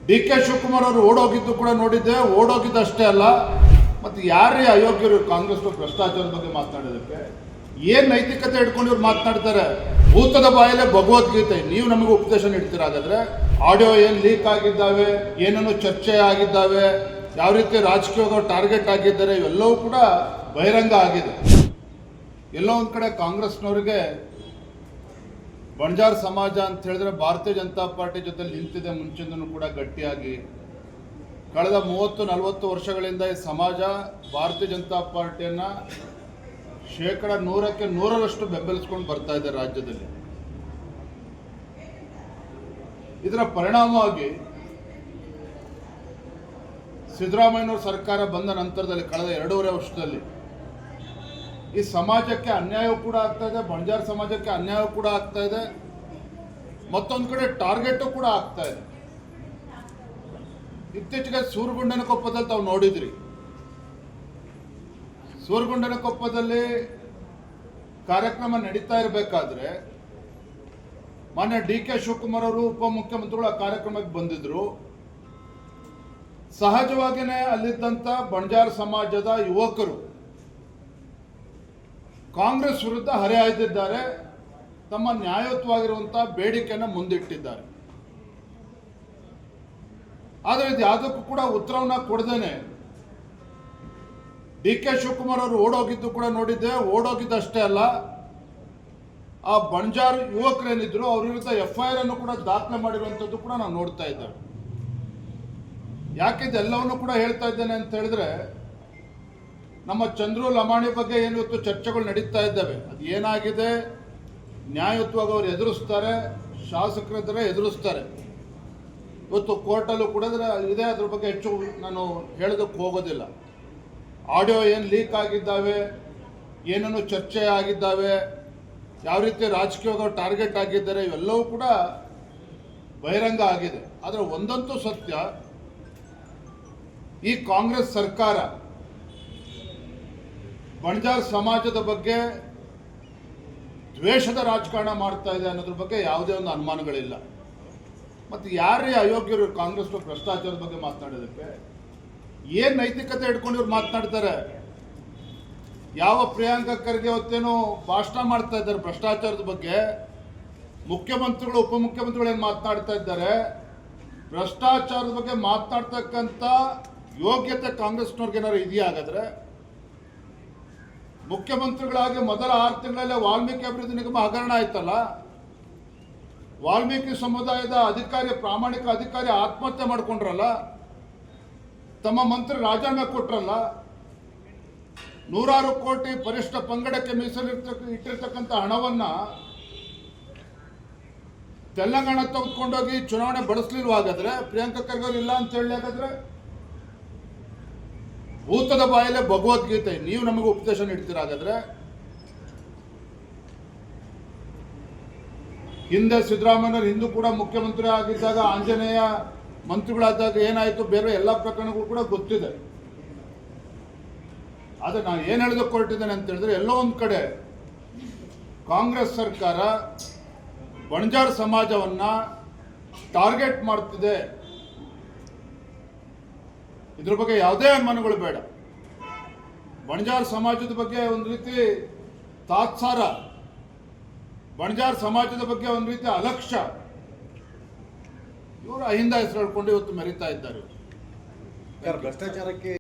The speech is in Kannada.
ಡಿ ಕೆ ಶಿವಕುಮಾರ್ ಅವರು ಓಡೋಗಿದ್ದು ಕೂಡ ನೋಡಿದ್ದೆ. ಓಡೋಗಿದ್ದಷ್ಟೇ ಅಲ್ಲ, ಮತ್ತು ಯಾರೇ ಅಯೋಗ್ಯರು ಕಾಂಗ್ರೆಸ್ ಭ್ರಷ್ಟಾಚಾರದ ಬಗ್ಗೆ ಮಾತನಾಡೋದಕ್ಕೆ ಏನು ನೈತಿಕತೆ ಇಟ್ಕೊಂಡು ಇವ್ರು ಮಾತನಾಡ್ತಾರೆ? ಭೂತದ ಬಾಯಲ್ಲೇ ಭಗವದ್ಗೀತೆ. ನೀವು ನಮಗೆ ಉಪದೇಶ ನೀಡ್ತೀರ? ಹಾಗಾದ್ರೆ ಆಡಿಯೋ ಏನು ಲೀಕ್ ಆಗಿದ್ದಾವೆ, ಏನೇನು ಚರ್ಚೆ ಆಗಿದ್ದಾವೆ, ಯಾವ ರೀತಿ ರಾಜಕೀಯ ಟಾರ್ಗೆಟ್ ಆಗಿದ್ದಾರೆ, ಇವೆಲ್ಲವೂ ಕೂಡ ಬಹಿರಂಗ ಆಗಿದೆ. ಎಲ್ಲೋ ಒಂದು ಕಡೆ ಕಾಂಗ್ರೆಸ್ನವ್ರಿಗೆ ಬಣಜಾರ್ ಸಮಾಜ ಅಂತ ಹೇಳಿದ್ರೆ ಭಾರತೀಯ ಜನತಾ ಪಾರ್ಟಿ ಜೊತೆ ನಿಂತಿದೆ ಮುಂಚಿಂದನೂ ಕೂಡ ಗಟ್ಟಿಯಾಗಿ. ಕಳೆದ 30-40 ವರ್ಷಗಳಿಂದ ಈ ಸಮಾಜ ಭಾರತೀಯ ಜನತಾ ಪಾರ್ಟಿಯನ್ನು 100% 100% ಬೆಂಬಲಿಸ್ಕೊಂಡು ಬರ್ತಾ ಇದೆ ರಾಜ್ಯದಲ್ಲಿ. ಇದರ ಪರಿಣಾಮವಾಗಿ ಸಿದ್ದರಾಮಯ್ಯನವರ ಸರ್ಕಾರ ಬಂದ ನಂತರದಲ್ಲಿ ಕಳೆದ 2.5 ವರ್ಷದಲ್ಲಿ ಈ ಸಮಾಜಕ್ಕೆ ಅನ್ಯಾಯ ಕೂಡ ಆಗ್ತಾ ಇದೆ, ಬಣಜಾರ್ ಸಮಾಜಕ್ಕೆ ಅನ್ಯಾಯ ಕೂಡ ಆಗ್ತಾ ಇದೆ, ಮತ್ತೊಂದು ಕಡೆ ಟಾರ್ಗೆಟು ಕೂಡ ಆಗ್ತಾ ಇದೆ. ಇತ್ತೀಚೆಗೆ ಸೂರಗುಂಡನಕೊಪ್ಪದಲ್ಲಿ ತಾವು ನೋಡಿದ್ರಿ. ಸೂರಗುಂಡನಕೊಪ್ಪದಲ್ಲಿ ಕಾರ್ಯಕ್ರಮ ನಡೀತಾ ಇರಬೇಕಾದ್ರೆ ಮಾನ್ಯ ಡಿ ಕೆ ಶಿವಕುಮಾರ್ ಅವರು ಉಪಮುಖ್ಯಮಂತ್ರಿಗಳು ಆ ಕಾರ್ಯಕ್ರಮಕ್ಕೆ ಬಂದಿದ್ರು. ಸಹಜವಾಗಿಯೇ ಅಲ್ಲಿದ್ದಂಥ ಬಣಜಾರ್ ಸಮಾಜದ ಯುವಕರು ಕಾಂಗ್ರೆಸ್ ವಿರುದ್ಧ ಹರಿಹಾಯ್ದಿದ್ದಾರೆ, ತಮ್ಮ ನ್ಯಾಯಯುತವಾಗಿರುವಂತಹ ಬೇಡಿಕೆಯನ್ನು ಮುಂದಿಟ್ಟಿದ್ದಾರೆ. ಆದರೆ ಇದು ಯಾವುದಕ್ಕೂ ಕೂಡ ಉತ್ತರವನ್ನು ಕೊಡದೇನೆ ಡಿ ಕೆ ಶಿವಕುಮಾರ್ ಅವರು ಓಡೋಗಿದ್ದು ಕೂಡ ನೋಡಿದ್ದೆ. ಓಡೋಗಿದ್ದಷ್ಟೇ ಅಲ್ಲ, ಆ ಬಣಜಾರ್ ಯುವಕರೇನಿದ್ರು ಅವ್ರ ವಿರುದ್ಧ FIR ಅನ್ನು ಕೂಡ ದಾಖಲೆ ಮಾಡಿರುವಂಥದ್ದು ಕೂಡ ನಾವು ನೋಡ್ತಾ ಇದ್ದೇವೆ. ಯಾಕೆ ಇದೆಲ್ಲವನ್ನು ಕೂಡ ಹೇಳ್ತಾ ಇದ್ದೇನೆ ಅಂತ ಹೇಳಿದ್ರೆ, ನಮ್ಮ ಚಂದ್ರು ಲಮಾಣಿ ಬಗ್ಗೆ ಏನು ಇವತ್ತು ಚರ್ಚೆಗಳು ನಡೀತಾ ಇದ್ದಾವೆ, ಅದು ಏನಾಗಿದೆ, ನ್ಯಾಯಯುತವಾಗಿ ಅವರು ಎದುರಿಸ್ತಾರೆ, ಶಾಸಕರಿದ್ದರೆ ಎದುರಿಸ್ತಾರೆ. ಇವತ್ತು ಕೋರ್ಟಲ್ಲೂ ಕೂಡ ಇದೆ, ಅದ್ರ ಬಗ್ಗೆ ಹೆಚ್ಚು ನಾನು ಹೇಳೋದಕ್ಕೆ ಹೋಗೋದಿಲ್ಲ. ಆಡಿಯೋ ಏನು ಲೀಕ್ ಆಗಿದ್ದಾವೆ, ಏನೇನು ಚರ್ಚೆ ಆಗಿದ್ದಾವೆ, ಯಾವ ರೀತಿ ರಾಜಕೀಯ ಟಾರ್ಗೆಟ್ ಆಗಿದ್ದಾರೆ, ಇವೆಲ್ಲವೂ ಕೂಡ ಬಹಿರಂಗ ಆಗಿದೆ. ಆದರೆ ಒಂದಂತೂ ಸತ್ಯ, ಈ ಕಾಂಗ್ರೆಸ್ ಸರ್ಕಾರ ಬಣಜಾರ್ ಸಮಾಜದ ಬಗ್ಗೆ ದ್ವೇಷದ ರಾಜಕಾರಣ ಮಾಡ್ತಾ ಇದೆ ಅನ್ನೋದ್ರ ಬಗ್ಗೆ ಯಾವುದೇ ಒಂದು ಅನುಮಾನಗಳಿಲ್ಲ. ಮತ್ತು ಯಾರೇ ಅಯೋಗ್ಯರು ಕಾಂಗ್ರೆಸ್ ಭ್ರಷ್ಟಾಚಾರದ ಬಗ್ಗೆ ಮಾತನಾಡೋದಕ್ಕೆ ಏನು ನೈತಿಕತೆ ಇಟ್ಕೊಂಡು ಇವ್ರು ಮಾತನಾಡ್ತಾರೆ? ಯಾವ ಪ್ರಿಯಾಂಕಾ ಖರ್ಗೆ ಹೊತ್ತೇನೋ ಭಾಷಣ ಮಾಡ್ತಾ ಇದ್ದಾರೆ ಭ್ರಷ್ಟಾಚಾರದ ಬಗ್ಗೆ, ಮುಖ್ಯಮಂತ್ರಿಗಳು ಉಪಮುಖ್ಯಮಂತ್ರಿಗಳು ಏನು ಮಾತನಾಡ್ತಾ ಇದ್ದಾರೆ? ಭ್ರಷ್ಟಾಚಾರದ ಬಗ್ಗೆ ಮಾತನಾಡ್ತಕ್ಕಂಥ ಯೋಗ್ಯತೆ ಕಾಂಗ್ರೆಸ್ನವ್ರಿಗೆ ಏನಾದ್ರು ಇದೆಯಾ? ಹಾಗಾದ್ರೆ ಮುಖ್ಯಮಂತ್ರಿಗಳಾಗಿ ಮೊದಲ 6 ತಿಂಗಳಲ್ಲೇ ವಾಲ್ಮೀಕಿ ಅಭಿವೃದ್ಧಿ ನಿಗಮ ಹಗರಣ ಆಯ್ತಲ್ಲ, ವಾಲ್ಮೀಕಿ ಸಮುದಾಯದ ಅಧಿಕಾರಿ, ಪ್ರಾಮಾಣಿಕ ಅಧಿಕಾರಿ ಆತ್ಮಹತ್ಯೆ ಮಾಡಿಕೊಂಡ್ರಲ್ಲ, ತಮ್ಮ ಮಂತ್ರಿ ರಾಜೀನಾಮೆ ಕೊಟ್ರಲ್ಲ, 100 ಕೋಟಿ ಪರಿಷ್ಠ ಪಂಗಡಕ್ಕೆ ಇಟ್ಟಿರ್ತಕ್ಕಂಥ ಹಣವನ್ನ ತೆಲಂಗಾಣ ತೆಗೆದುಕೊಂಡೋಗಿ ಚುನಾವಣೆ ಬಳಸಲಿಲ್ವ? ಹಾಗಾದ್ರೆ ಪ್ರಿಯಾಂಕಾ ಖರ್ಗೆ ಇಲ್ಲ ಅಂತ ಹೇಳಿ, ಹಾಗಾದ್ರೆ ಭೂತದ ಬಾಯಲ್ಲೇ ಭಗವದ್ಗೀತೆ. ನೀವು ನಮಗೆ ಉಪದೇಶ ನೀಡ್ತೀರ? ಹಾಗಾದ್ರೆ ಹಿಂದೆ ಸಿದ್ದರಾಮಯ್ಯನವರು ಹಿಂದೂ ಕೂಡ ಮುಖ್ಯಮಂತ್ರಿ ಆಗಿದ್ದಾಗ, ಆಂಜನೇಯ ಮಂತ್ರಿಗಳಾದಾಗ ಏನಾಯಿತು, ಬೇರೆ ಎಲ್ಲ ಪ್ರಕರಣಗಳು ಕೂಡ ಗೊತ್ತಿದೆ. ಆದರೆ ನಾನು ಏನು ಹೇಳೋದಕ್ಕೆ ಹೊರಟಿದ್ದೇನೆ ಅಂತ ಹೇಳಿದ್ರೆ, ಎಲ್ಲೋ ಒಂದು ಕಡೆ ಕಾಂಗ್ರೆಸ್ ಸರ್ಕಾರ ಬಣಜಾರ್ ಸಮಾಜವನ್ನ ಟಾರ್ಗೆಟ್ ಮಾಡ್ತಿದೆ. ಇದ್ರ ಬಗ್ಗೆ ಯಾವುದೇ ಅನುಮಾನಗಳು ಬೇಡ. ಬಣಜಾರ್ ಸಮಾಜದ ಬಗ್ಗೆ ಒಂದು ರೀತಿ ತಾತ್ಸಾರ, ಬಣಜಾರ್ ಸಮಾಜದ ಬಗ್ಗೆ ಒಂದು ರೀತಿ ಅಲಕ್ಷ್ಯ, ಇವರು ಅಹಿಂದ ಹೆಸರು ಹೇಳ್ಕೊಂಡು ಇವತ್ತು ಮೆರೀತಾ ಇದ್ದಾರೆ. ಭ್ರಷ್ಟಾಚಾರಕ್ಕೆ